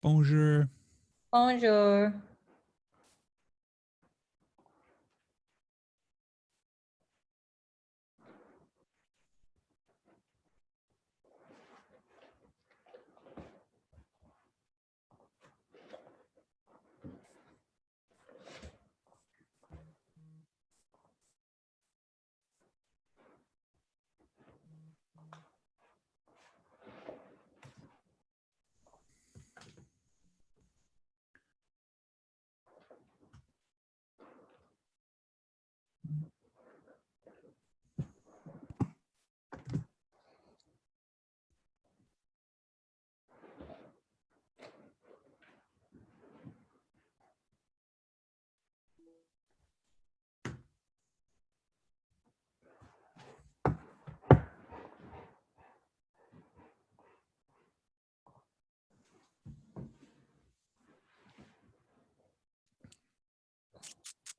Bonjour. Bonjour.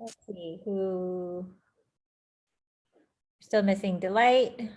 Let's see who. Still missing Delight.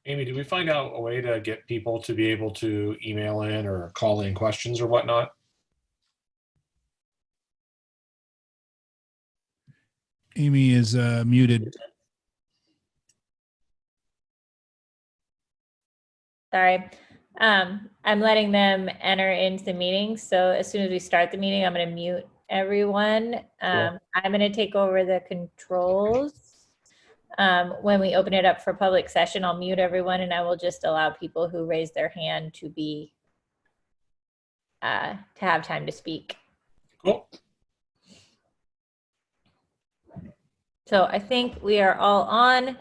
Amy, did we find out a way to get people to be able to email in or call in questions or whatnot? Amy is muted. Sorry. I'm letting them enter into the meeting. So as soon as we start the meeting, I'm going to mute everyone. I'm going to take over the controls. When we open it up for public session, I'll mute everyone and I will just allow people who raise their hand to be to have time to speak. Cool. So I think we are all on.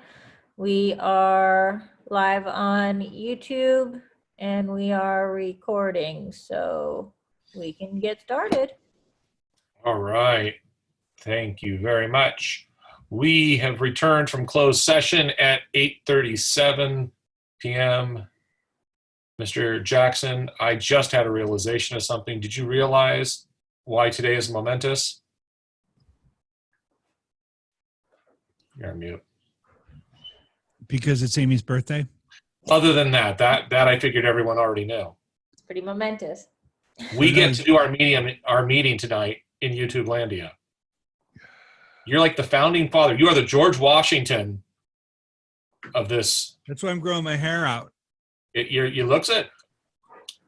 We are live on YouTube and we are recording, so we can get started. All right. Thank you very much. We have returned from closed session at 8:37 p.m. Mr. Jackson, I just had a realization of something. Did you realize why today is momentous? You're on mute. Because it's Amy's birthday? Other than that I figured everyone already knew. It's pretty momentous. We get to do our meeting tonight in YouTube Landia. You're like the founding father. You are the George Washington of this. That's why I'm growing my hair out. You looks it.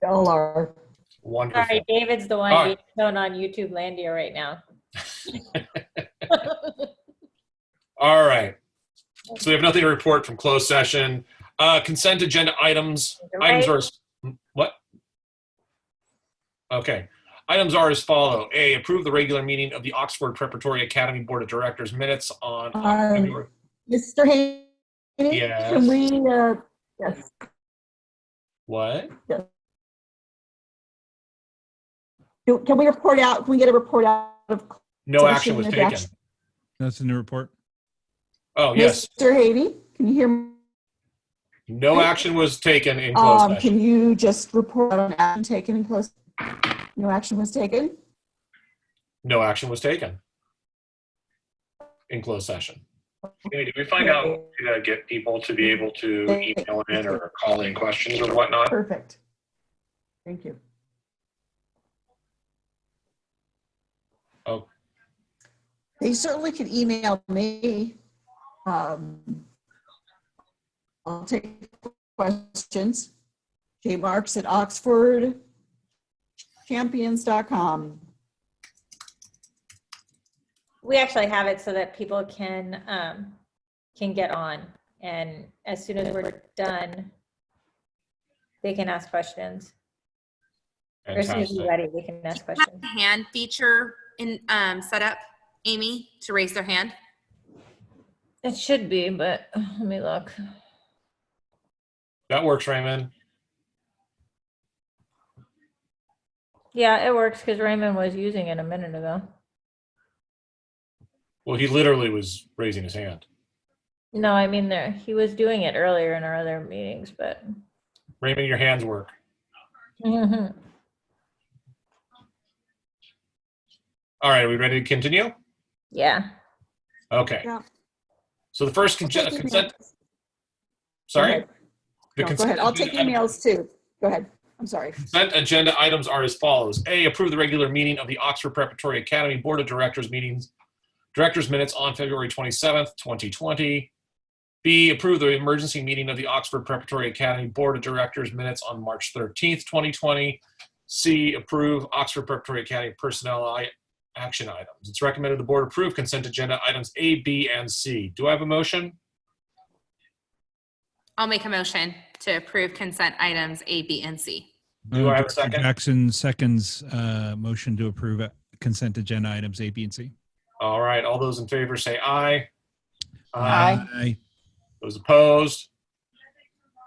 Y'all are. Wonderful. Sorry, David's the one being shown on YouTube Landia right now. All right. So we have nothing to report from closed session. Consent agenda items. Right. Items are what? Okay. Items are as follow. A, approve the regular meeting of the Oxford Preparatory Academy Board of Directors minutes on February. Mr. Haney, Yes. can we, yes. What? Yes. Can we report out? Can we get a report out of? No action was taken. That's in the report. Oh, yes. Mr. Haney, can you hear me? No action was taken in closed session. Can you just report on action taken in closed? No action was taken? No action was taken in closed session. Amy, did we find out how to get people to be able to email in or call in questions or whatnot? Perfect. Thank you. Oh. They certainly can email me. I'll take questions. jmarks@oxfordchampions.com. We actually have it so that people can get on, and as soon as we're done, they can ask questions. Or as soon as we're ready, we can ask questions. The hand feature in set up, Amy, to raise their hand. It should be, but let me look. That works, Raymond. Yeah, it works because Raymond was using it a minute ago. Well, he literally was raising his hand. No, I mean he was doing it earlier in our other meetings, but. Raymond, your hands work. Mhm. All right, are we ready to continue? Yeah. Okay. Yeah. So the first I'll take consent. emails. Sorry. ahead. The No, go consent ahead. I'll take agenda emails too. Go ahead. I'm sorry. Consent agenda items are as follows. A, approve the regular meeting of the Oxford Preparatory Academy Board of Directors minutes on February 27th, 2020. B, approve the emergency meeting of the Oxford Preparatory Academy Board of Directors minutes on March 13th, 2020. C, approve Oxford Preparatory Academy personnel action items. It's recommended the board approve consent agenda items A, B, and C. Do I have a motion? I'll make a motion to approve consent items A, B, and C. Do I have a Director second? Jackson seconds motion to approve consent agenda items A, B, and C. All right, all those in favor say aye. Aye. Those opposed?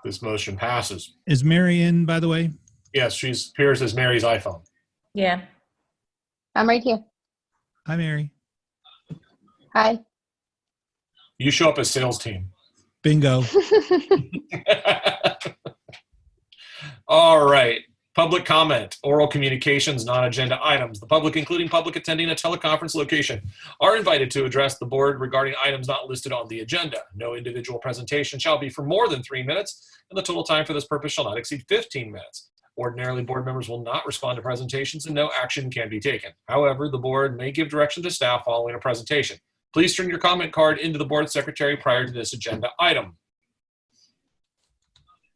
This motion passes. Is Mary in, by the way? Yes, she appears as Mary's iPhone. Yeah. I'm right here. Hi, Mary. Hi. You show up as sales team. Bingo. All right. Public comment, oral communications, non-agenda items. The public, including public attending a teleconference location, are invited to address the board regarding items not listed on the agenda. No individual presentation shall be for more than 3 minutes, and the total time for this purpose shall not exceed 15 minutes. Ordinarily, board members will not respond to presentations and no action can be taken. However, the board may give direction to staff following a presentation. Please turn your comment card into the board secretary prior to this agenda item.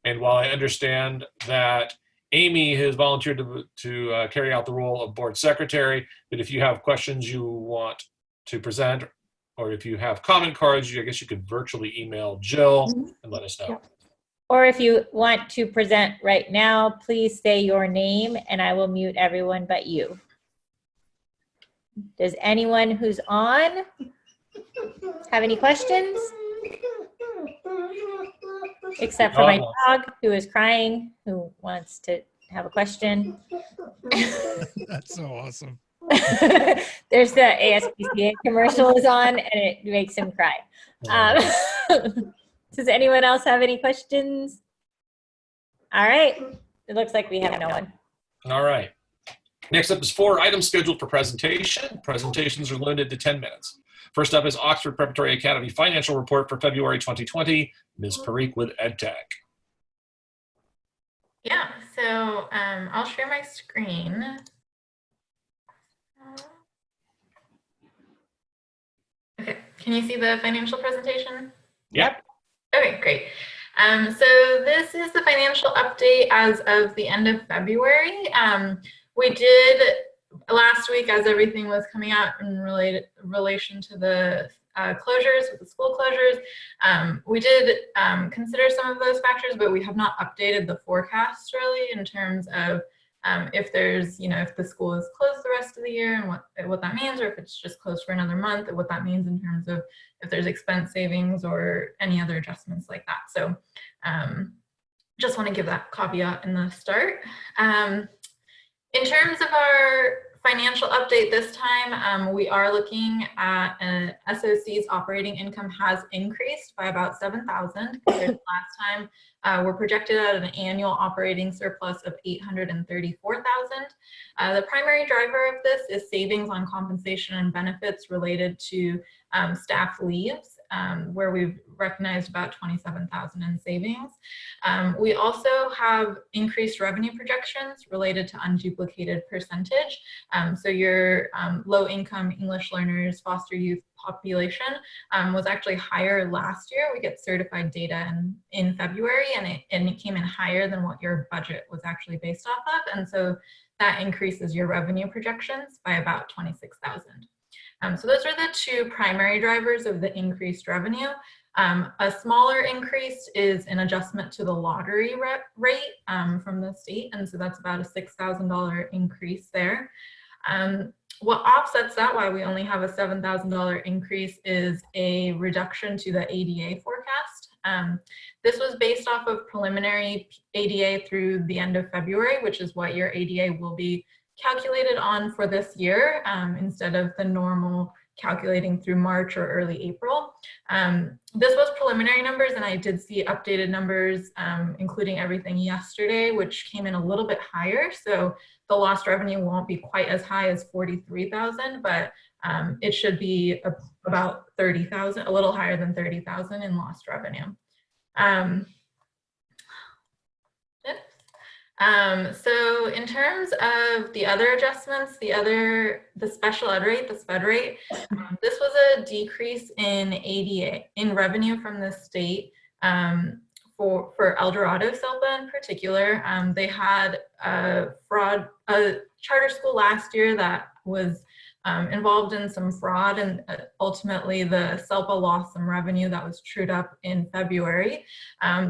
And while I understand that Amy has volunteered to carry out the role of board secretary, but if you have questions you want to present, or if you have comment cards, I guess you could virtually email Jill and let us know. Yep. Or if you want to present right now, please say your name and I will mute everyone but you. Does anyone who's on have any questions? Except for my dog who is crying, who wants to have a question. That's so awesome. There's the ASPCA commercial is on and it makes him cry. Does anyone else have any questions? All right. It looks like we have no one. All right. Next up is 4 items scheduled for presentation. Presentations are limited to 10 minutes. First up is Oxford Preparatory Academy Financial Report for February 2020. Ms. Parikh with EdTech. Yeah, so I'll share my screen. Okay, can you see the financial presentation? Yep. Okay, great. So this is the financial update as of the end of February. We did last week, as everything was coming out in relation to the closures, with the school closures, we did consider some of those factors, but we have not updated the forecast really in terms of if there's, if the school is closed the rest of the year and what that means, or if it's just closed for another month, and what that means in terms of if there's expense savings or any other adjustments like that. So just want to give that caveat in the start. In terms of our financial update this time, we are looking at SOC's operating income has increased by about $7,000 compared to last time. We're projected at an annual operating surplus of $834,000. The primary driver of this is savings on compensation and benefits related to staff leaves, where we've recognized about $27,000 in savings. We also have increased revenue projections related to unduplicated percentage. So your low-income English learners, foster youth population was actually higher last year. We get certified data in February, and it came in higher than what your budget was actually based off of. And so that increases your revenue projections by about $26,000. So those are the 2 primary drivers of the increased revenue. A smaller increase is an adjustment to the lottery rate from the state, and so that's about a $6,000 increase there. What offsets that, why we only have a $7,000 increase, is a reduction to the ADA forecast. This was based off of preliminary ADA through the end of February, which is what your ADA will be calculated on for this year, instead of the normal calculating through March or early April. This was preliminary numbers, and I did see updated numbers, including everything yesterday, which came in a little bit higher. So the lost revenue won't be quite as high as 43,000, but it should be about 30,000, a little higher than 30,000 in lost revenue. So in terms of the other adjustments, the special ed rate, the SPED rate, this was a decrease in ADA, in revenue from the state, for El Dorado SELPA in particular. They had a charter school last year that was involved in some fraud, and ultimately the SELPA lost some revenue that was trued up in February.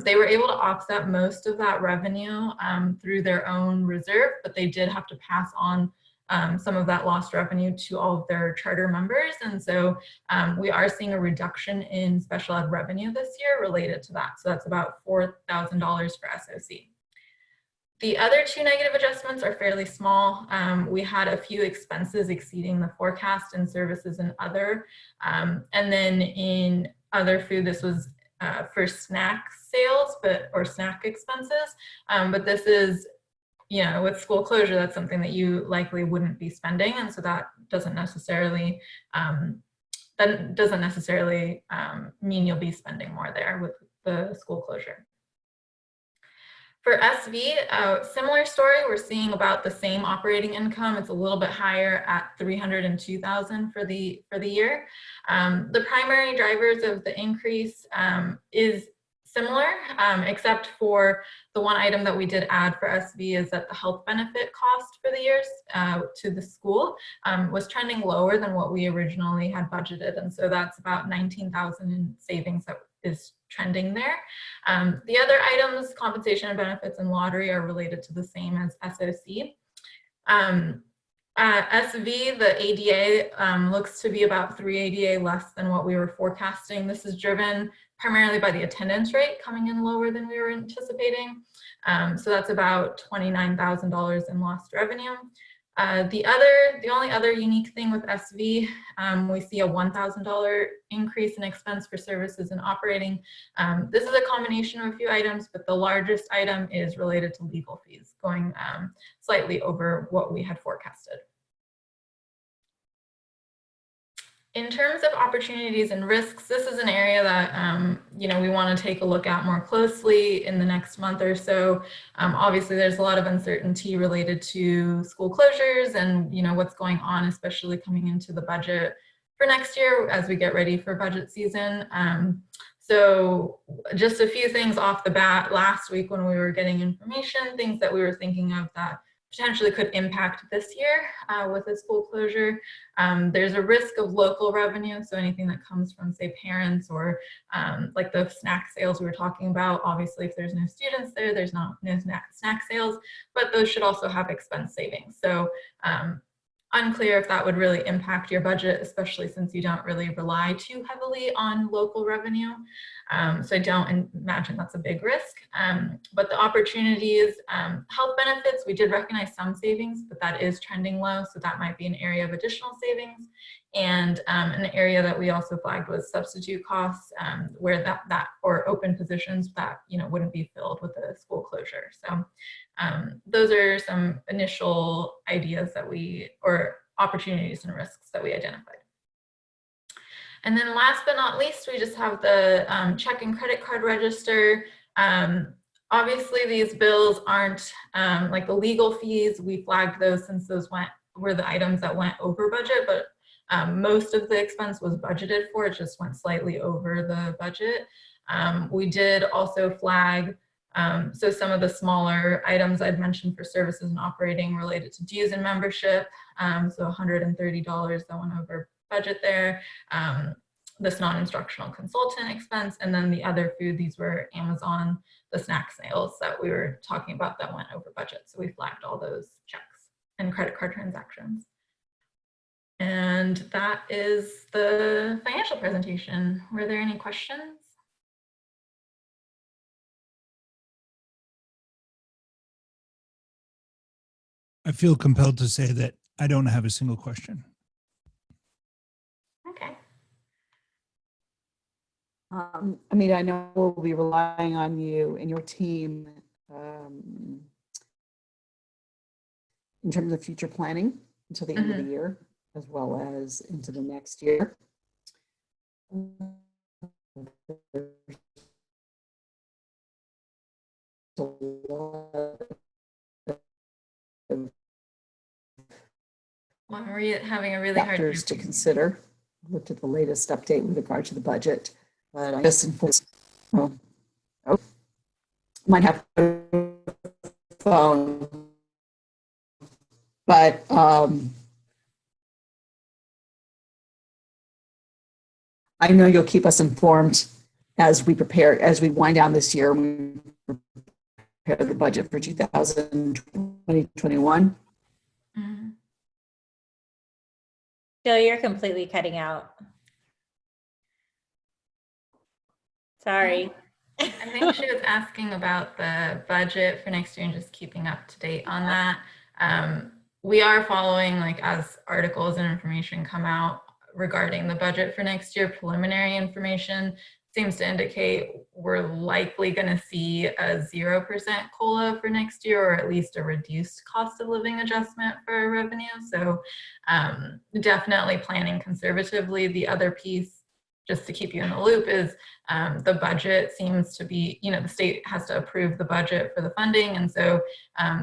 They were able to offset most of that revenue through their own reserve, but they did have to pass on some of that lost revenue to all of their charter members. And so we are seeing a reduction in special ed revenue this year related to that. So that's about $4,000 for SOC. The other two negative adjustments are fairly small. We had a few expenses exceeding the forecast in services and other. And then in other food, this was for snack sales, or snack expenses. But this is, you know, with school closure, that's something that you likely wouldn't be spending. And so that doesn't necessarily, mean you'll be spending more there with the school closure. For SV, similar story. We're seeing about the same operating income. It's a little bit higher at $302,000 for the year. The primary drivers of the increase is similar, except for the one item that we did add for SV is that the health benefit cost for the years to the school was trending lower than what we originally had budgeted. And so that's about $19,000 in savings that is trending there. The other items, compensation and benefits and lottery, are related to the same as SOC. SV, the ADA looks to be about 3 ADA less than what we were forecasting. This is driven primarily by the attendance rate coming in lower than we were anticipating. So that's about $29,000 in lost revenue. The only other unique thing with SV, we see a $1,000 increase in expense for services and operating. This is a combination of a few items, but the largest item is related to legal fees, going slightly over what we had forecasted. In terms of opportunities and risks, this is an area that we want to take a look at more closely in the next month or so. Obviously, there's a lot of uncertainty related to school closures and what's going on, especially coming into the budget for next year as we get ready for budget season. So just a few things off the bat last week when we were getting information, things that we were thinking of that potentially could impact this year with a school closure. There's a risk of local revenue, so anything that comes from, say, parents or like the snack sales we were talking about. Obviously, if there's no students there, there's no snack sales, but those should also have expense savings. So unclear if that would really impact your budget, especially since you don't really rely too heavily on local revenue. So I don't imagine that's a big risk. But the opportunities, health benefits, we did recognize some savings, but that is trending low. So that might be an area of additional savings. And an area that we also flagged was substitute costs, where that or open positions that wouldn't be filled with a school closure. So those are some initial ideas that or opportunities and risks that we identified. And then last but not least, we just have the check and credit card register. Obviously, these bills aren't like the legal fees. We flagged those since those were the items that went over budget, but most of the expense was budgeted for. It just went slightly over the budget. We did also flag so some of the smaller items I'd mentioned for services and operating related to dues and membership. So $130 that went over budget there. This non-instructional consultant expense, and then the other food, these were Amazon, the snack sales that we were talking about that went over budget. So we flagged all those checks and credit card transactions. And that is the financial presentation. Were there any questions? I feel compelled to say that I don't have a single question. Okay. I mean, I know we'll be relying on you and your team in terms of future planning until the end of the year, as well as into the next year. Well, we're having a really hard Factors to time. consider. Looked at the latest update with regard to the budget, but I guess might have a phone, but I know you'll keep us informed as we prepare, as we wind down this year, and we prepare the budget for 2021. Mhm. Jill, you're completely cutting out. Sorry. I think she was asking about the budget for next year and just keeping up to date on that. We are following, like, as articles and information come out regarding the budget for next year, preliminary information seems to indicate we're likely going to see a 0% COLA for next year, or at least a reduced cost of living adjustment for our revenue. So definitely planning conservatively. The other piece, just to keep you in the loop, is the budget seems to be, the state has to approve the budget for the funding. And so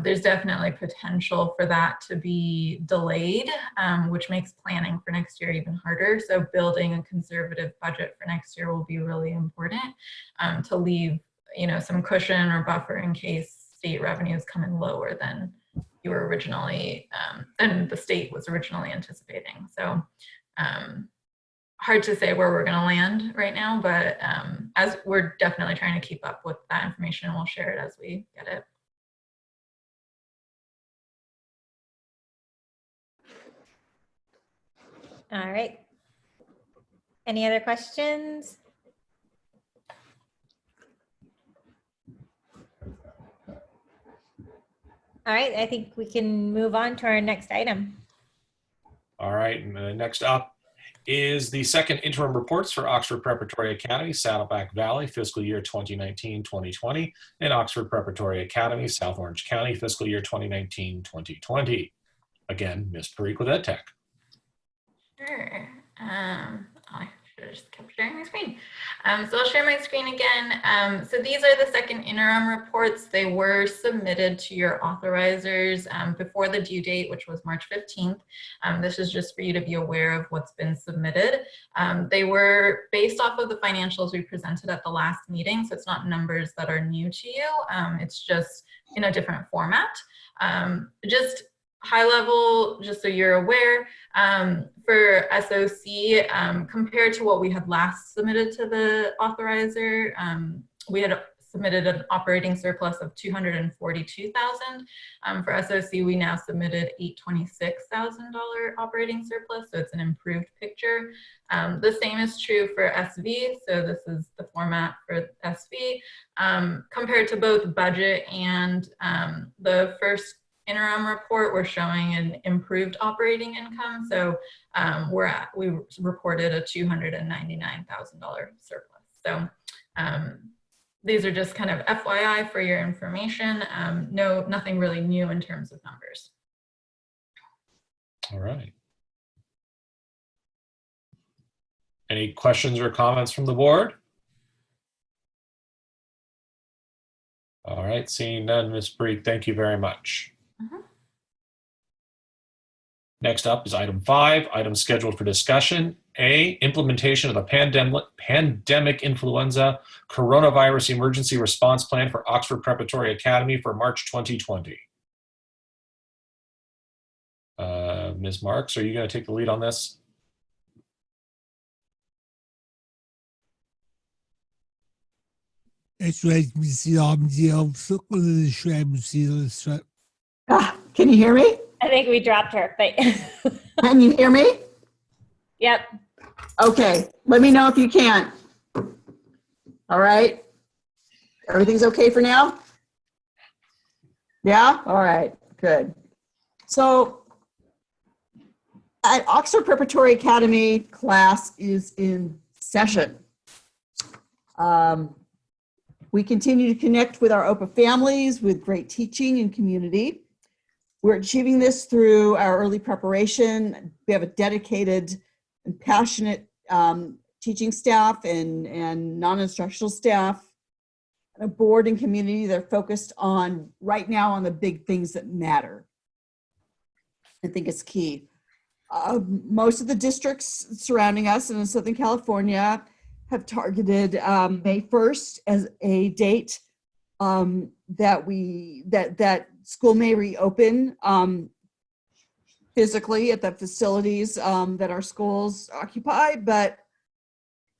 there's definitely potential for that to be delayed, which makes planning for next year even harder. So building a conservative budget for next year will be really important to leave, some cushion or buffer in case state revenues come in lower than you were originally, than the state was originally anticipating. So hard to say where we're going to land right now, but as we're definitely trying to keep up with that information, we'll share it as we get it. All right. Any other questions? All right, I think we can move on to our next item. All right, and next up is the second interim reports for Oxford Preparatory Academy, Saddleback Valley, fiscal year 2019-2020, and Oxford Preparatory Academy, South Orange County, fiscal year 2019-2020. Again, Ms. Parikh with EdTech. Sure. I should have just kept sharing my screen. So I'll share my screen again. So these are the second interim reports. They were submitted to your authorizers before the due date, which was March 15th. This is just for you to be aware of what's been submitted. They were based off of the financials we presented at the last meeting, so it's not numbers that are new to you. It's just in a different format. Just high level, just so you're aware, for SOC, compared to what we had last submitted to the authorizer, we had submitted an operating surplus of $242,000. For SOC, we now submitted $826,000 operating surplus, so it's an improved picture. The same is true for SV, so this is the format for SV. Compared to both budget and the first interim report, we're showing an improved operating income. So we reported a $299,000 surplus. So these are just kind of FYI for your information. Nothing really new in terms of numbers. All right. Any questions or comments from the board? All right, seeing none, Ms. Parikh, thank you very much. Next up is item 5, items scheduled for discussion. A, implementation of the pandemic influenza coronavirus emergency response plan for Oxford Preparatory Academy for March 2020. Ms. Marks, are you going to take the lead on this? Can you hear me? I think we dropped her, but Can you hear me? Yep. Okay, let me know if you can't. All right. Everything's okay for now? Yeah? All right, good. So at Oxford Preparatory Academy, class is in session. We continue to connect with our OPA families with great teaching and community. We're achieving this through our early preparation. We have a dedicated and passionate teaching staff and non-instructional staff, and a board and community that are focused on right now on the big things that matter. I think it's key. Most of the districts surrounding us in Southern California have targeted May 1st as a date that school may reopen physically at the facilities that our schools occupy. But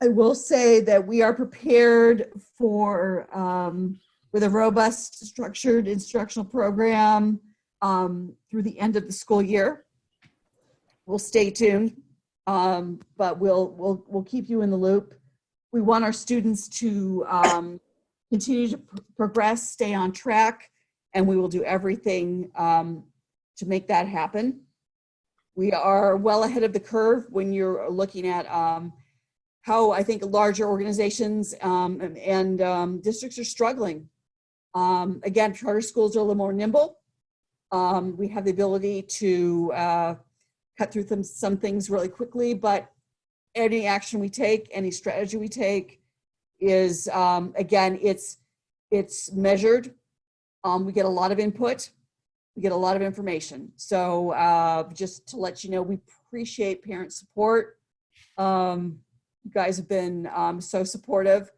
I will say that we are prepared for with a robust, structured instructional program through the end of the school year. We'll stay tuned, but we'll keep you in the loop. We want our students to continue to progress, stay on track, and we will do everything to make that happen. We are well ahead of the curve when you're looking at how I think larger organizations and districts are struggling. Again, charter schools are a little more nimble. We have the ability to cut through some things really quickly, but any action we take, any strategy we take is, again, it's measured. We get a lot of input. We get a lot of information. So just to let you know, we appreciate parent support. You guys have been so supportive.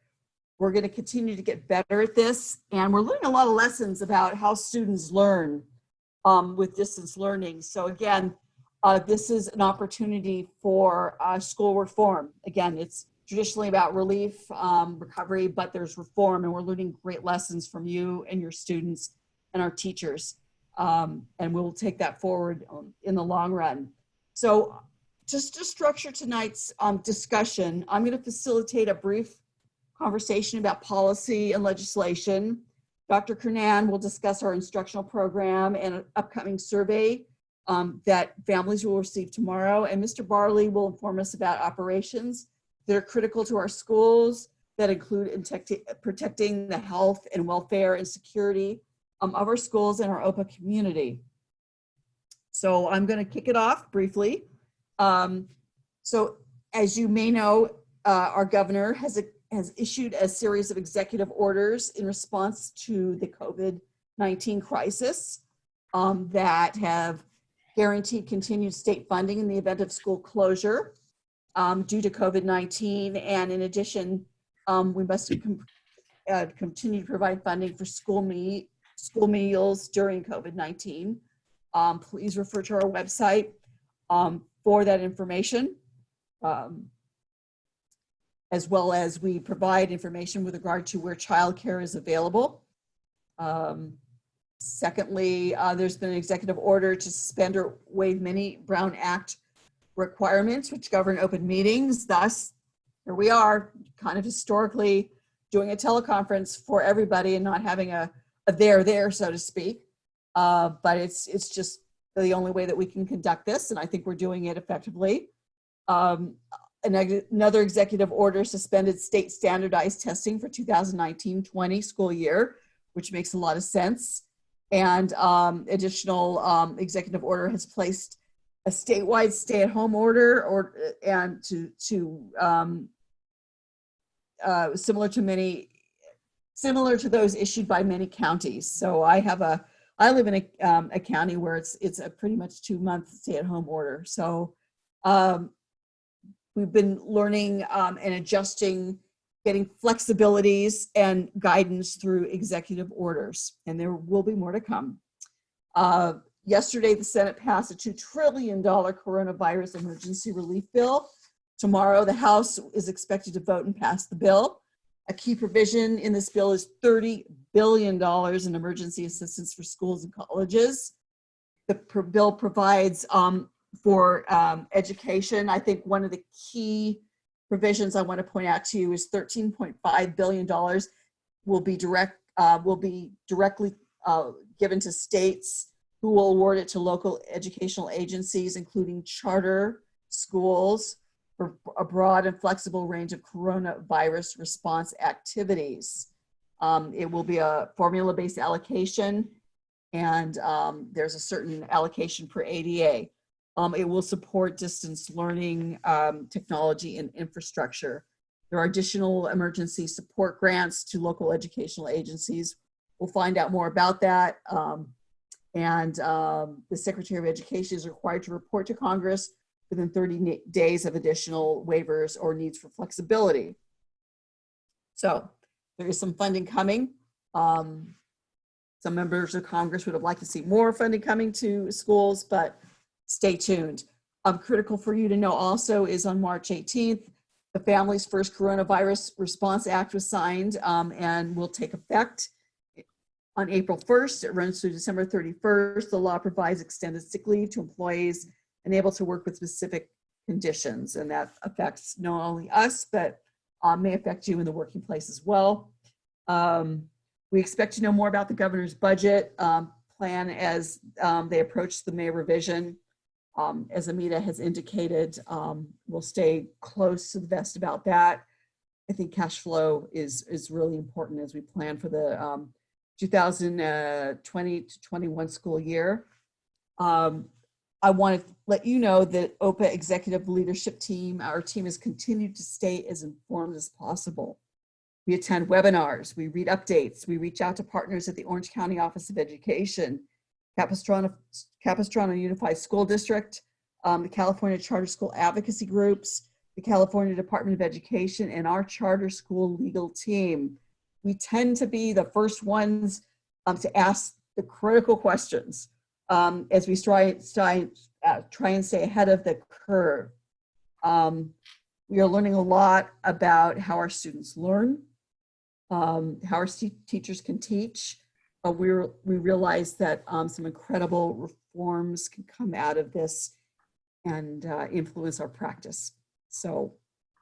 We're going to continue to get better at this. And we're learning a lot of lessons about how students learn with distance learning. So again, this is an opportunity for school reform. Again, it's traditionally about relief, recovery, but there's reform, and we're learning great lessons from you and your students and our teachers. And we'll take that forward in the long run. So just to structure tonight's discussion, I'm going to facilitate a brief conversation about policy and legislation. Dr. Kernan will discuss our instructional program and an upcoming survey that families will receive tomorrow. And Mr. Barley will inform us about operations that are critical to our schools that include protecting the health and welfare and security of our schools and our OPA community. So I'm going to kick it off briefly. So as you may know, our governor has issued a series of executive orders in response to the COVID-19 crisis that have guaranteed continued state funding in the event of school closure due to COVID-19. And in addition, we must continue to provide funding for school meals during COVID-19. Please refer to our website for that information, as well as we provide information with regard to where childcare is available. Secondly, there's been an executive order to suspend or waive many Brown Act requirements which govern open meetings. Thus, here we are, kind of historically doing a teleconference for everybody and not having a there, so to speak. But it's just the only way that we can conduct this, and I think we're doing it effectively. Another executive order suspended state standardized testing for 2019-20 school year, which makes a lot of sense. And additional executive order has placed a statewide stay-at-home order and similar to those issued by many counties. So I live in a county where it's a pretty much 2-month stay-at-home order. So we've been learning and adjusting, getting flexibilities and guidance through executive orders, and there will be more to come. Yesterday, the Senate passed a $2 trillion coronavirus emergency relief bill. Tomorrow, the House is expected to vote and pass the bill. A key provision in this bill is $30 billion in emergency assistance for schools and colleges. The bill provides for education. I think one of the key provisions I want to point out to you is $13.5 billion will be directly given to states, who will award it to local educational agencies, including charter schools, for a broad and flexible range of coronavirus response activities. It will be a formula-based allocation, and there's a certain allocation per ADA. It will support distance learning, technology, and infrastructure. There are additional emergency support grants to local educational agencies. We'll find out more about that. The Secretary of Education is required to report to Congress within 30 days of additional waivers or needs for flexibility. So there is some funding coming. Some members of Congress would have liked to see more funding coming to schools, but stay tuned. Critical for you to know also is on March 18th, the Families First Coronavirus Response Act was signed and will take effect on April 1st. It runs through December 31st. The law provides extended sick leave to employees unable to work with specific conditions, and that affects not only us, but may affect you in the working place as well. We expect to know more about the governor's budget plan as they approach the May revision. As Amita has indicated, we'll stay close to the vest about that. I think cash flow is really important as we plan for the 2020 to 21 school year. I want to let you know that OPA executive leadership team, our team has continued to stay as informed as possible. We attend webinars, we read updates, we reach out to partners at the Orange County Office of Education, Capistrano Unified School District, the California Charter School Advocacy Groups, the California Department of Education, and our charter school legal team. We tend to be the first ones to ask the critical questions as we try and stay ahead of the curve. We are learning a lot about how our students learn, how our teachers can teach. We realize that some incredible reforms can come out of this and influence our practice. So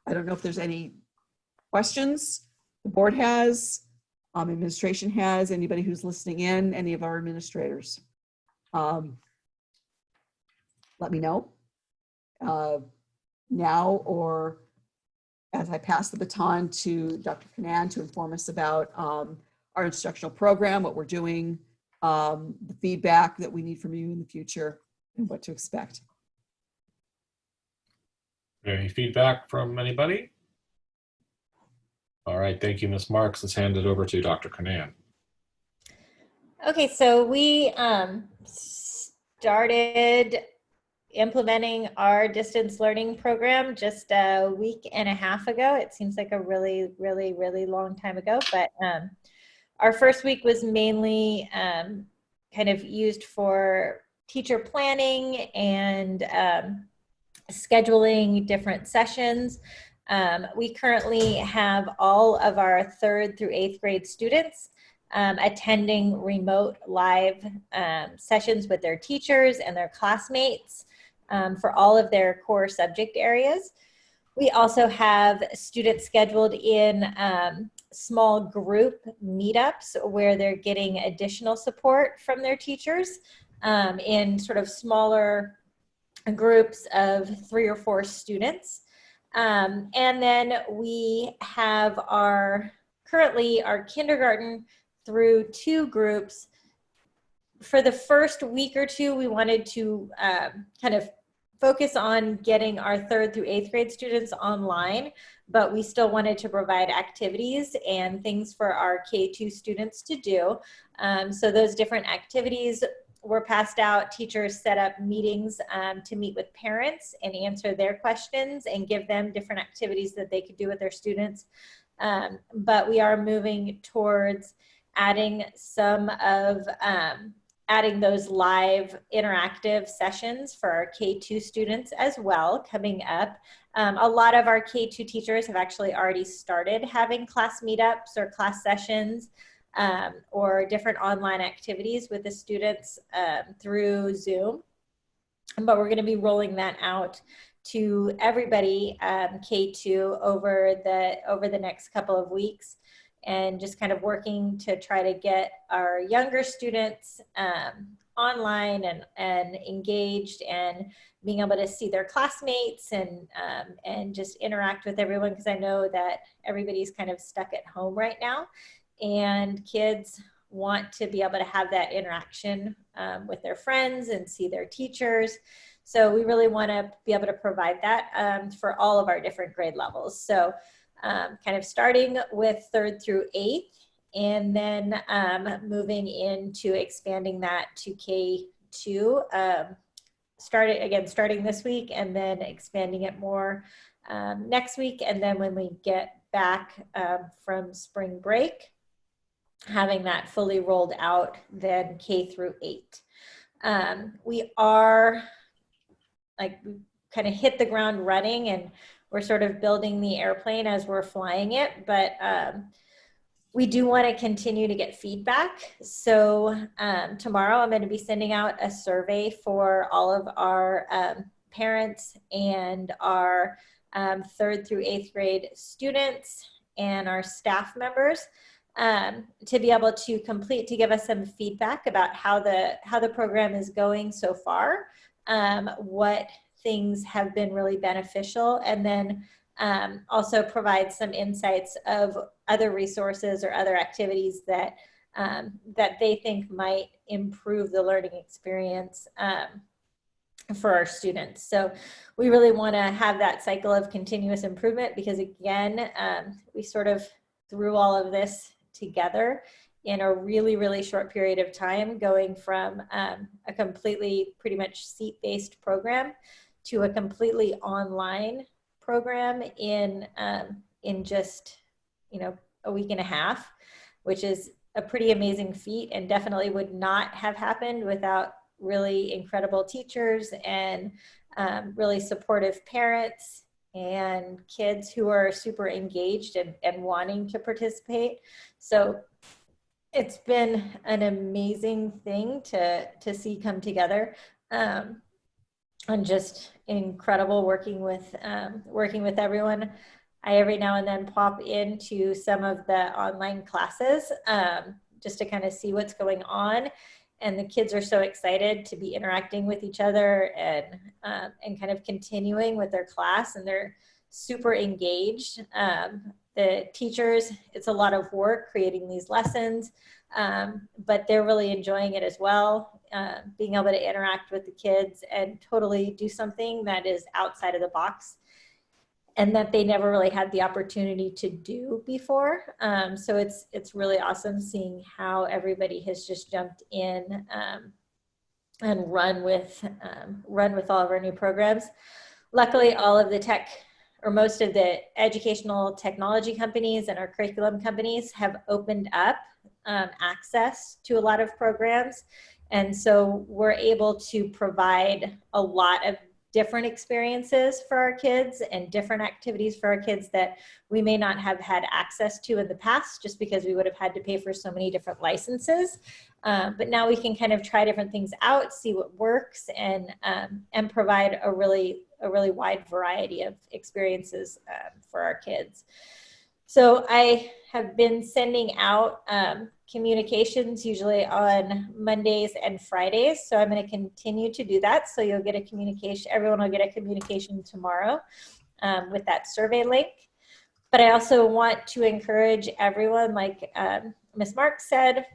I don't know if there's any questions the board has, administration has, anybody who's listening in, any of our administrators. Let me know now or as I pass the baton to Dr. Kanan to inform us about our instructional program, what we're doing, the feedback that we need from you in the future, and what to expect. Any feedback from anybody? All right, thank you, Ms. Marks. Let's hand it over to Dr. Kanan. Okay, so we started implementing our distance learning program just a week and a half ago. It seems like a really, really, really long time ago, but our first week was mainly kind of used for teacher planning and scheduling different sessions. We currently have all of our 3rd through 8th grade students attending remote live sessions with their teachers and their classmates for all of their core subject areas. We also have students scheduled in small group meetups where they're getting additional support from their teachers in sort of smaller groups of 3 or 4 students. And then we have currently our kindergarten through 2 groups. For the first week or 2, we wanted to kind of focus on getting our 3rd through 8th grade students online, but we still wanted to provide activities and things for our K-2 students to do. So those different activities were passed out. Teachers set up meetings to meet with parents and answer their questions and give them different activities that they could do with their students. But we are moving towards adding adding those live interactive sessions for our K-2 students as well coming up. A lot of our K-2 teachers have actually already started having class meetups or class sessions or different online activities with the students through Zoom. but we're going to be rolling that out to everybody, K2, over the next couple of weeks, and just kind of working to try to get our younger students online and engaged, and being able to see their classmates and just interact with everyone, because I know that everybody's kind of stuck at home right now, and kids want to be able to have that interaction with their friends and see their teachers. So we really want to be able to provide that for all of our different grade levels. So kind of starting with 3rd through 8th, and then moving into expanding that to K2, starting this week, and then expanding it more next week. And then when we get back from spring break, having that fully rolled out, then K through 8. We are kind of hit the ground running, and we're sort of building the airplane as we're flying it, but we do want to continue to get feedback. So tomorrow I'm going to be sending out a survey for all of our parents and our 3rd through 8th grade students and our staff members, to be able to give us some feedback about how the program is going so far, what things have been really beneficial, and then also provide some insights of other resources or other activities that they think might improve the learning experience for our students. So we really want to have that cycle of continuous improvement, because again, we sort of threw all of this together in a really, really short period of time, going from a completely pretty much seat-based program to a completely online program in just, a week and a half, which is a pretty amazing feat, and definitely would not have happened without really incredible teachers and really supportive parents and kids who are super engaged and wanting to participate. So it's been an amazing thing to see come together, and just incredible working with everyone. I every now and then pop into some of the online classes just to kind of see what's going on, and the kids are so excited to be interacting with each other and kind of continuing with their class, and they're super engaged. The teachers, it's a lot of work creating these lessons, but they're really enjoying it as well, being able to interact with the kids and totally do something that is outside of the box and that they never really had the opportunity to do before. So it's really awesome seeing how everybody has just jumped in and run with all of our new programs. Luckily, all of the tech, or most of the educational technology companies and our curriculum companies, have opened up access to a lot of programs. And so we're able to provide a lot of different experiences for our kids and different activities for our kids that we may not have had access to in the past, just because we would have had to pay for so many different licenses. But now we can kind of try different things out, see what works, and provide a really wide variety of experiences for our kids. So I have been sending out communications usually on Mondays and Fridays. So I'm going to continue to do that. So you'll get a communication, everyone will get a communication tomorrow with that survey link. But I also want to encourage everyone, like Ms. Mark said,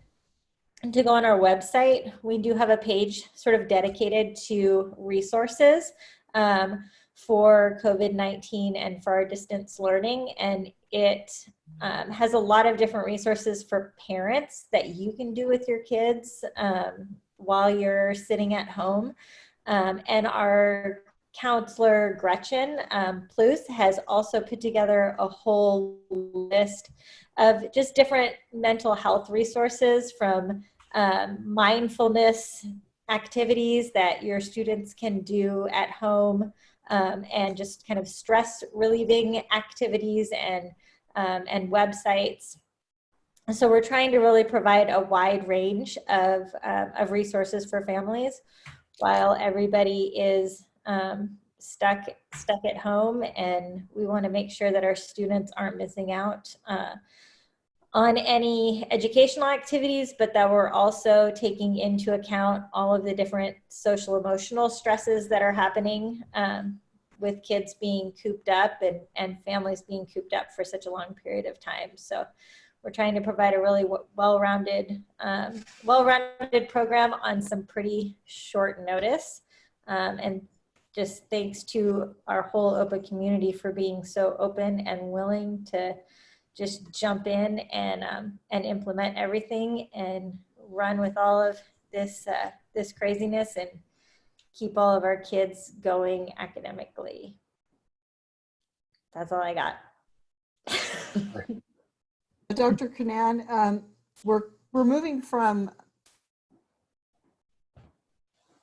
to go on our website. We do have a page sort of dedicated to resources for COVID-19 and for our distance learning. And it has a lot of different resources for parents that you can do with your kids while you're sitting at home. And our counselor, Gretchen Pluth, has also put together a whole list of just different mental health resources, from mindfulness activities that your students can do at home, and just kind of stress relieving activities and websites. So we're trying to really provide a wide range of resources for families. while everybody is stuck at home, and we want to make sure that our students aren't missing out on any educational activities, but that we're also taking into account all of the different social emotional stresses that are happening with kids being cooped up and families being cooped up for such a long period of time. So we're trying to provide a really well-rounded program on some pretty short notice. And just thanks to our whole OPA community for being so open and willing to just jump in and implement everything and run with all of this this craziness and keep all of our kids going academically. That's all I got. Dr. Kanan, we're moving from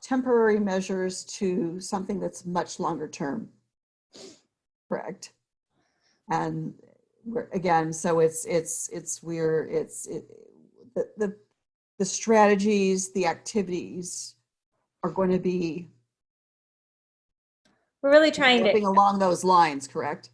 temporary measures to something that's much longer term, correct? And again, so the strategies, the activities are going to be We're really trying developing to along those lines, correct?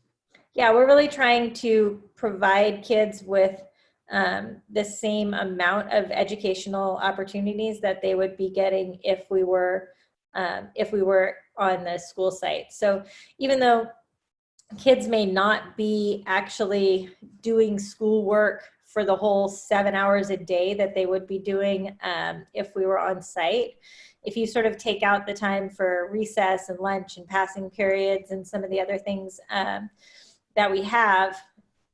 Yeah, we're really trying to provide kids with the same amount of educational opportunities that they would be getting if we were on the school site. So even though kids may not be actually doing schoolwork for the whole 7 hours a day that they would be doing if we were on site, if you sort of take out the time for recess and lunch and passing periods and some of the other things that we have,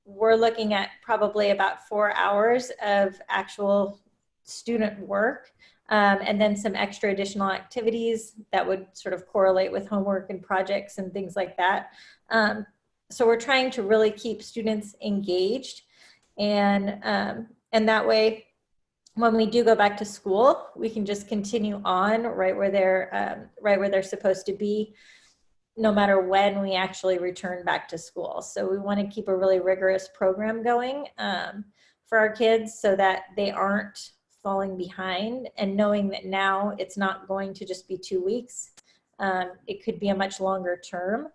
we're looking at probably about 4 hours of actual student work and then some extra additional activities that would sort of correlate with homework and projects and things like that. So we're trying to really keep students engaged, and that way, when we do go back to school, we can just continue on right where they're supposed to be, no matter when we actually return back to school. So we want to keep a really rigorous program going for our kids so that they aren't falling behind, and knowing that now it's not going to just be 2 weeks. It could be a much longer term.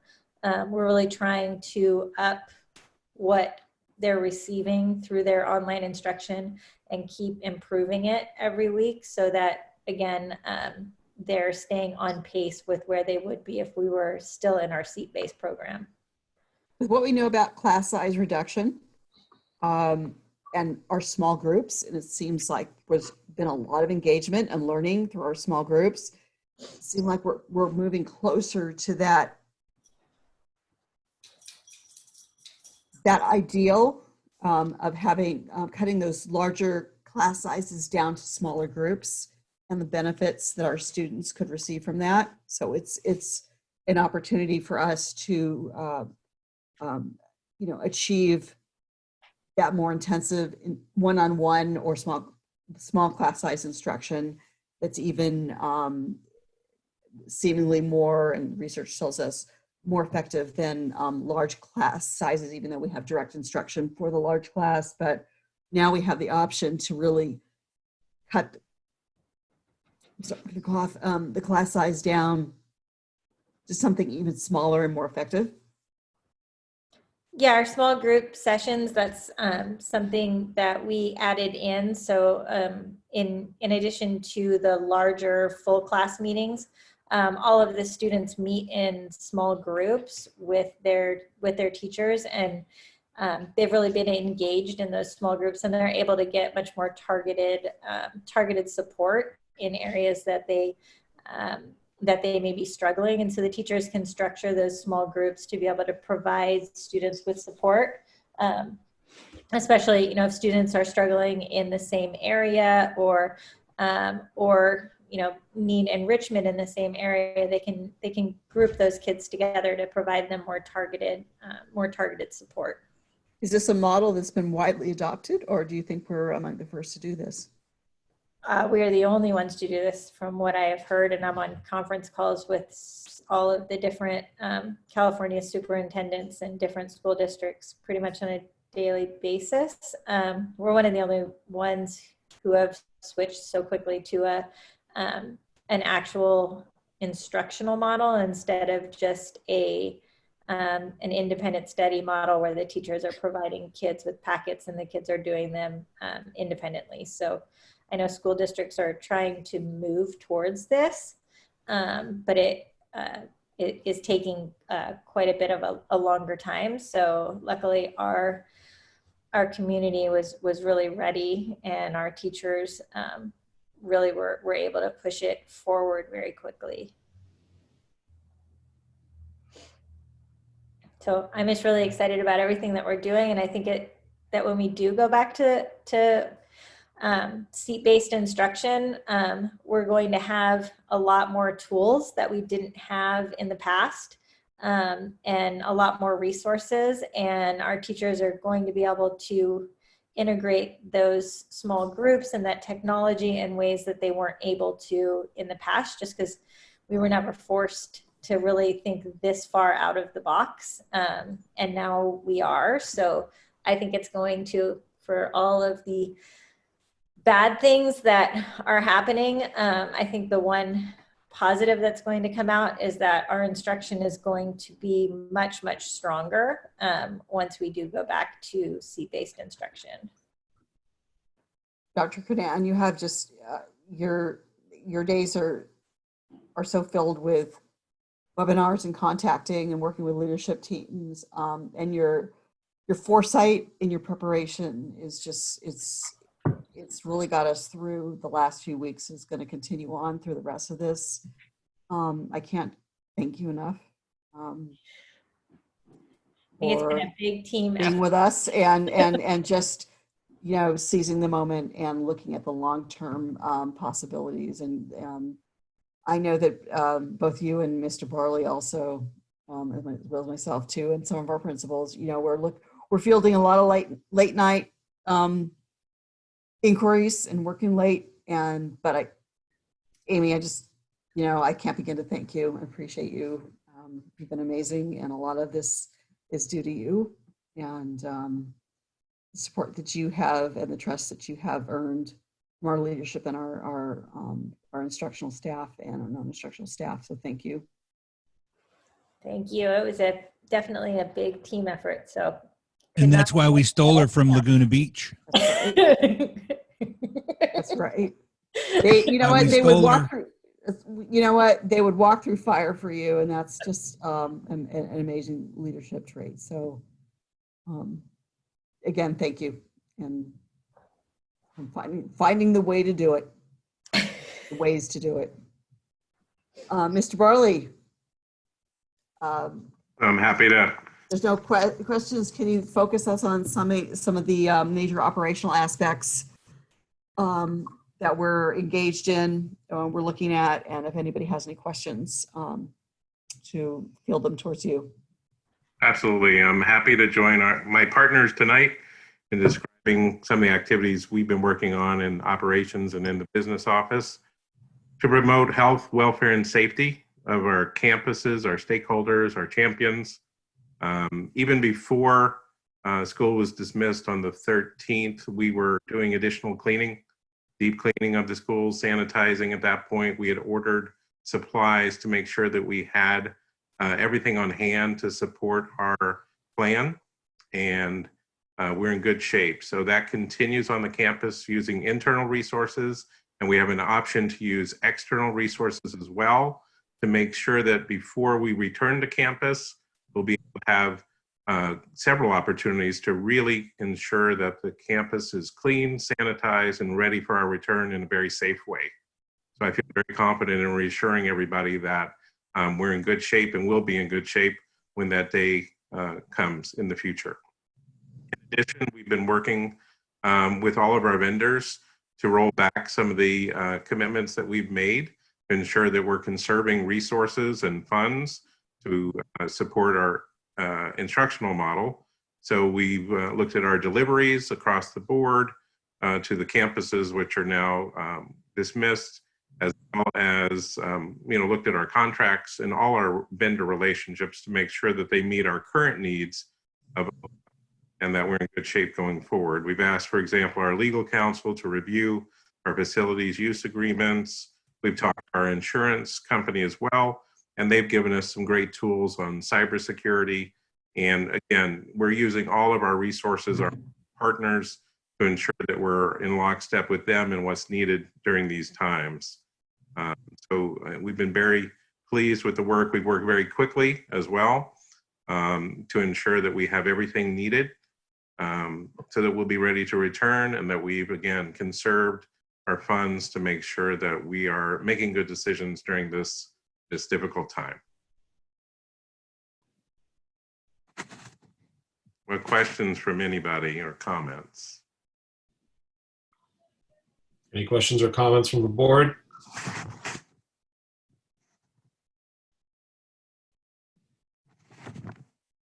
We're really trying to up what they're receiving through their online instruction and keep improving it every week so that, again, they're staying on pace with where they would be if we were still in our seat-based program. With what we know about class size reduction and our small groups, and it seems like there's been a lot of engagement and learning through our small groups, it seems like we're moving closer to that ideal of having cutting those larger class sizes down to smaller groups and the benefits that our students could receive from that. So it's an opportunity for us to achieve that more intensive one-on-one or small class size instruction that's even seemingly more, and research tells us, more effective than large class sizes, even though we have direct instruction for the large class. But now we have the option to really cut the class size down to something even smaller and more effective. Yeah, our small group sessions, that's something that we added in. So in addition to the larger full class meetings, all of the students meet in small groups with their teachers, and they've really been engaged in those small groups, and they're able to get much more targeted support in areas that they may be struggling. And so the teachers can structure those small groups to be able to provide students with support, especially if students are struggling in the same area or need enrichment in the same area. They can group those kids together to provide them more targeted support. Is this a model that's been widely adopted, or do you think we're among the first to do this? We are the only ones to do this from what I have heard, and I'm on conference calls with all of the different California superintendents and different school districts pretty much on a daily basis. We're one of the only ones who have switched so quickly to an an actual instructional model instead of just an independent study model where the teachers are providing kids with packets and the kids are doing them independently. So I know school districts are trying to move towards this, but it is taking quite a bit of a longer time. So luckily our community was really ready, and our teachers really were able to push it forward very quickly. So I'm just really excited about everything that we're doing, and I think that when we do go back to seat-based instruction, we're going to have a lot more tools that we didn't have in the past, and a lot more resources, and our teachers are going to be able to integrate those small groups and that technology in ways that they weren't able to in the past, just because we were never forced to really think this far out of the box, and now we are. So I think it's going to, for all of the bad things that are happening, I think the one positive that's going to come out is that our instruction is going to be much, much stronger once we do go back to seat-based instruction. Dr. Cadan, you have just, your days are so filled with webinars and contacting and working with leadership teams, and your foresight and your preparation is just, it's really got us through the last few weeks. It's going to continue on through the rest of this. I can't thank you enough I think it's been a big team being effort. with us and just, you know, seizing the moment and looking at the long-term possibilities. And I know that both you and Mr. Barley also, as well as myself too, and some of our principals, you know, we're fielding a lot of late night inquiries and working late. But Amy, I just, you know, I can't begin to thank you. I appreciate you. You've been amazing, and a lot of this is due to you and the support that you have and the trust that you have earned from our leadership and our instructional staff and our non-instructional staff. So thank you. Thank you. It was definitely a big team effort. So, And that's why we stole her from Laguna Beach. That's right. They, you know what, they would walk through, you know what, they would walk through fire for you, and that's just an amazing leadership trait. So again, thank you, and finding the way to do it, the ways to do it. Mr. Barley. I'm happy to. There's no questions. Can you focus us on some of the major operational aspects that we're engaged in, we're looking at, and if anybody has any questions, to field them towards you. Absolutely. I'm happy to join my partners tonight in describing some of the activities we've been working on in operations and in the business office to promote health, welfare, and safety of our campuses, our stakeholders, our champions. Even before school was dismissed on the 13th, we were doing additional cleaning, deep cleaning of the schools, sanitizing at that point. We had ordered supplies to make sure that we had everything on hand to support our plan, and we're in good shape. So that continues on the campus using internal resources, and we have an option to use external resources as well to make sure that before we return to campus, we'll be able to have several opportunities to really ensure that the campus is clean, sanitized, and ready for our return in a very safe way. So I feel very confident in reassuring everybody that we're in good shape and will be in good shape when that day comes in the future. In addition, we've been working with all of our vendors to roll back some of the commitments that we've made to ensure that we're conserving resources and funds to support our instructional model. So we've looked at our deliveries across the board to the campuses which are now dismissed, as well as looked at our contracts and all our vendor relationships to make sure that they meet our current needs and that we're in good shape going forward. We've asked, for example, our legal counsel to review our facilities use agreements, We've talked to our insurance company as well, and they've given us some great tools on cybersecurity. And again, we're using all of our resources, our partners, to ensure that we're in lockstep with them and what's needed during these times. So we've been very pleased with the work. We've worked very quickly as well to ensure that we have everything needed so that we'll be ready to return, and that we've, again, conserved our funds to make sure that we are making good decisions during this difficult time. What questions from anybody or comments? Any questions or comments from the board?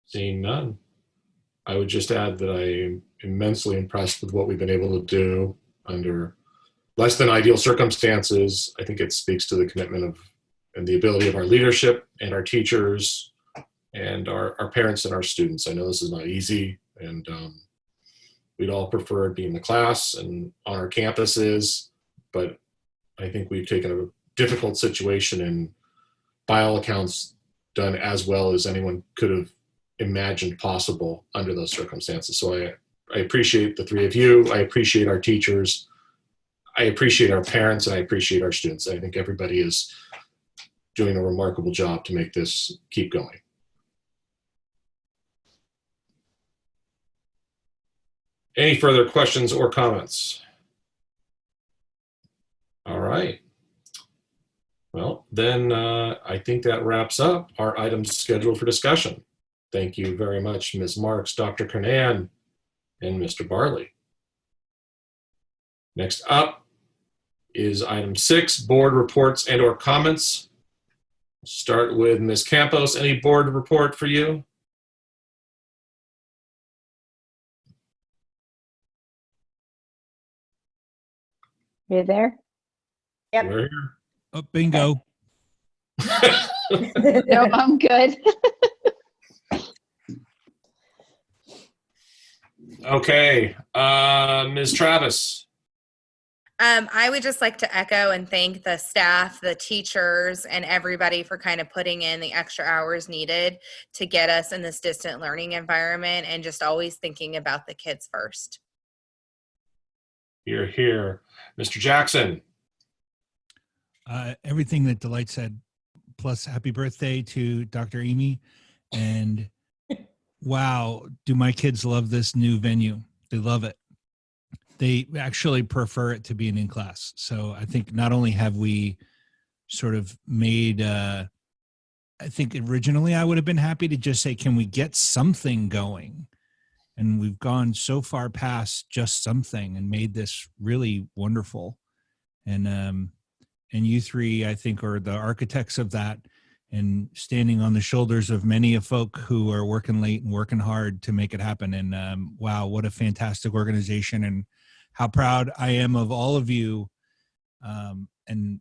Seeing none, I would just add that I am immensely impressed with what we've been able to do under less than ideal circumstances. I think it speaks to the commitment of and the ability of our leadership and our teachers and our parents and our students. I know this is not easy, and we'd all prefer being in the class and on our campuses, but I think we've taken a difficult situation and by all accounts done as well as anyone could have imagined possible under those circumstances. So I appreciate the three of you. I appreciate our teachers. I appreciate our parents, and I appreciate our students. I think everybody is doing a remarkable job to make this keep going. Any further questions or comments? All right. Well, then I think that wraps up our items scheduled for discussion. Thank you very much, Ms. Marks, Dr. Kernan, and Mr. Barley. Next up is item 6, board reports and or comments. Start with Ms. Campos. Any board report for you? You there? Yep. We're here. Oh, bingo. No, I'm good. Okay, Ms. Travis. I would just like to echo and thank the staff, the teachers, and everybody for kind of putting in the extra hours needed to get us in this distant learning environment and just always thinking about the kids first. You're here. Mr. Jackson. Everything that Delight said, plus happy birthday to Dr. Amy. And wow, do my kids love this new venue. They love it. They actually prefer it to being in class. So I think not only have we sort of made, I think originally I would have been happy to just say, can we get something going? And we've gone so far past just something and made this really wonderful. And you three, I think, are the architects of that, and standing on the shoulders of many of folk who are working late and working hard to make it happen. And wow, what a fantastic organization, and how proud I am of all of you. And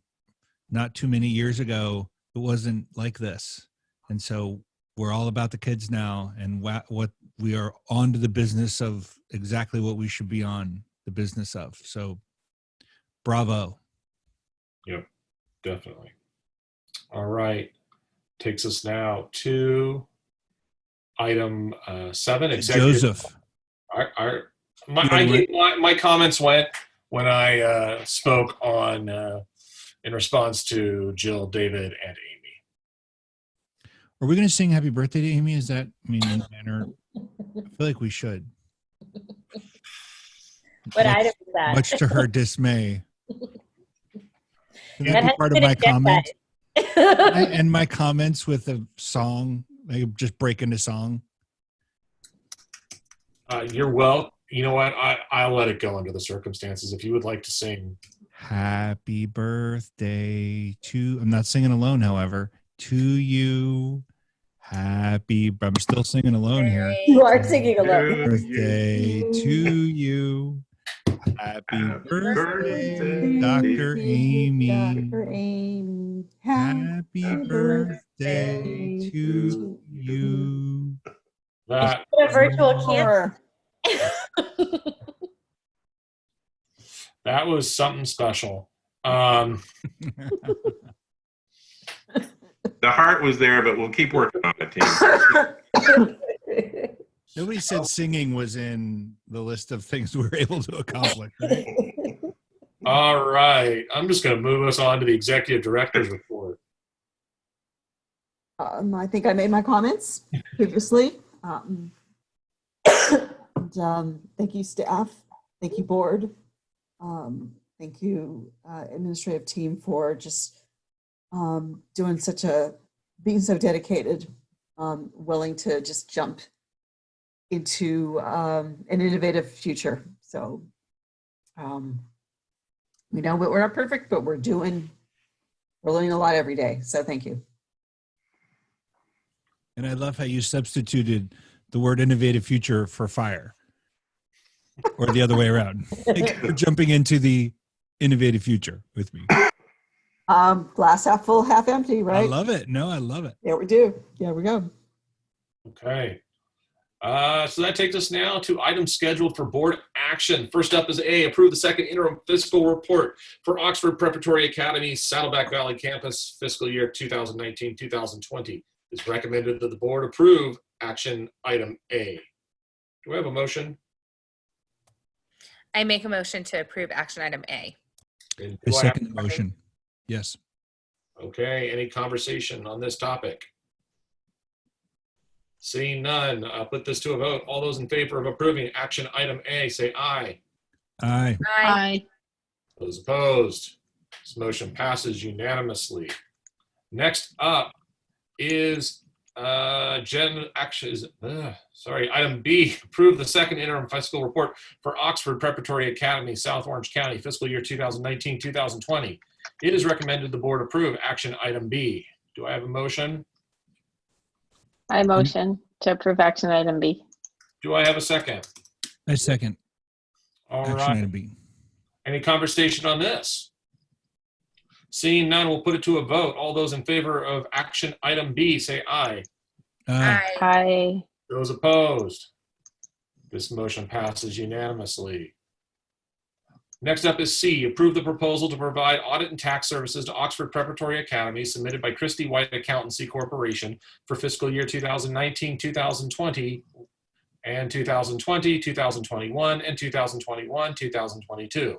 not too many years ago, it wasn't like this. And so we're all about the kids now, and what we are on to the business of exactly what we should be on the business of. So bravo. Yep, definitely. All right. Takes us now to item 7. Joseph. My comments went when I spoke on in response to Jill, David, and Amy. Are we going to sing happy birthday to Amy? Is that, I mean, in a manner, I feel like we should. What item is that? Much to her dismay. Can That that be has part of been my a jet comments? set. I end my comments with a song. I just break into song. You're well. You know what? I'll let it go under the circumstances. If you would like to sing. Happy birthday to, I'm not singing alone, however, to you. I'm still singing alone here. You are singing alone. Birthday to you. Happy birthday, Dr. Amy. Dr. Amy. Happy birthday to you. That Put a virtual camera. that was something special. The heart was there, but we'll keep working on it, team. Nobody said singing was in the list of things we were able to accomplish, right? All right. I'm just going to move us on to the executive director's report. I think I made my comments previously. Thank you, staff. Thank you, board. Thank you, administrative team, for just being so dedicated, willing to just jump into an innovative future. So we know we're not perfect, but we're learning a lot every day. So thank you. And I love how you substituted the word innovative future for fire, or the other way around. Like, you're jumping into the innovative future with me. Glass half full, half empty, right? I love it. No, I love it. Yeah, we do. Yeah, we go. Okay. So that takes us now to items scheduled for board action. First up is A, approve the second interim fiscal report for Oxford Preparatory Academy, Saddleback Valley Campus, fiscal year 2019-2020. It's recommended that the board approve action item A. Do I have a motion? I make a motion to approve action item A. And I do I have second a the motion. Yes. Okay, any conversation on this topic? Seeing none, I'll put this to a vote. All those in favor of approving action item A, say aye. Aye. Aye. Those opposed, this motion passes unanimously. Next up is item B, approve the second interim fiscal report for Oxford Preparatory Academy, South Orange County, fiscal year 2019-2020. It is recommended the board approve action item B. Do I have a motion? I motion to approve action item B. Do I have a second? I second All action right. item B. Any conversation on this? Seeing none, we'll put it to a vote. All those in favor of action item B, say aye. Aye. Aye. Those opposed, this motion passes unanimously. Next up is C, approve the proposal to provide audit and tax services to Oxford Preparatory Academy submitted by Christie White Accountancy Corporation for fiscal year 2019-2020 and 2020, 2021, and 2021-2022.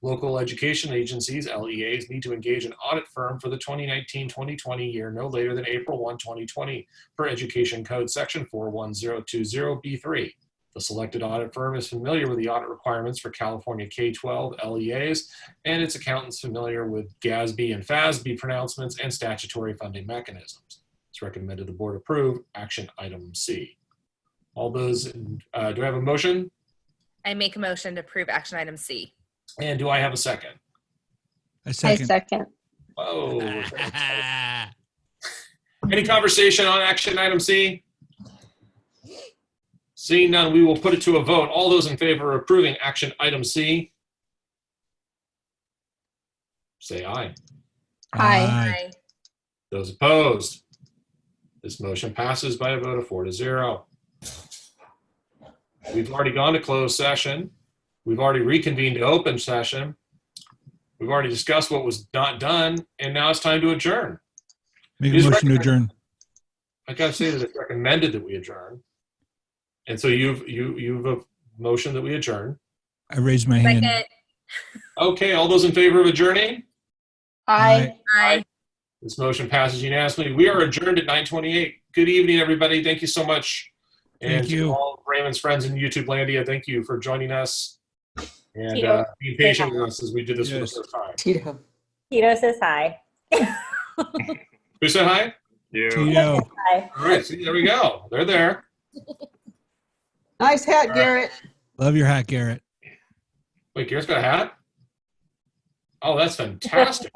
Local education agencies, LEAs, need to engage an audit firm for the 2019-2020 year no later than April 1, 2020, per Education Code Section 41020B3. The selected audit firm is familiar with the audit requirements for California K-12 LEAs, and its accountants familiar with GASB and FASB pronouncements and statutory funding mechanisms. It's recommended the board approve action item C. All those, do I have a motion? I make a motion to approve action item C. And do I have a second? I I second. second. Whoa. Any conversation on action item C? Seeing none, we will put it to a vote. All those in favor of approving action item C, say aye. Aye. Those opposed, this motion passes by a vote of 4-0. We've already gone to closed session. We've already reconvened to open session. We've already discussed what was not done, and now it's time to adjourn. Make It is a motion to adjourn. I gotta say that it's recommended that we adjourn. And so you've a motion that we adjourn. I raised my hand. Second. Okay, all those in favor of adjourning? Aye. Aye. This motion passes unanimously. We are adjourned at 9:28. Good evening, everybody. Thank you so much. And Thank you. to all of Raymond's friends in YouTube Landia, thank you for joining us and Tito. being patient with us as we did this Yes. for the first time. Tito. Tito says hi. Who said hi? Yeah. Tito. Hi. All right, see, there we go. They're there. Nice hat, Garrett. Love your hat, Garrett. Wait, Garrett's got a hat? Oh, that's fantastic.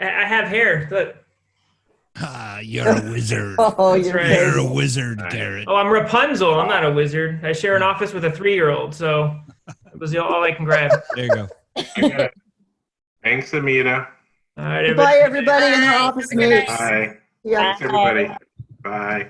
I have hair. Look. Ah, you're a wizard. Oh, That's you're right. You're crazy. a wizard, Garrett. Oh, I'm Rapunzel. I'm not a wizard. I share an office with a 3-year-old, so it was all I can grab. There you go. I got it. Thanks, Amita. All right, Goodbye, everybody in the Bye. office Have a good night. mates. Bye. Yeah. Thanks, everybody. Bye.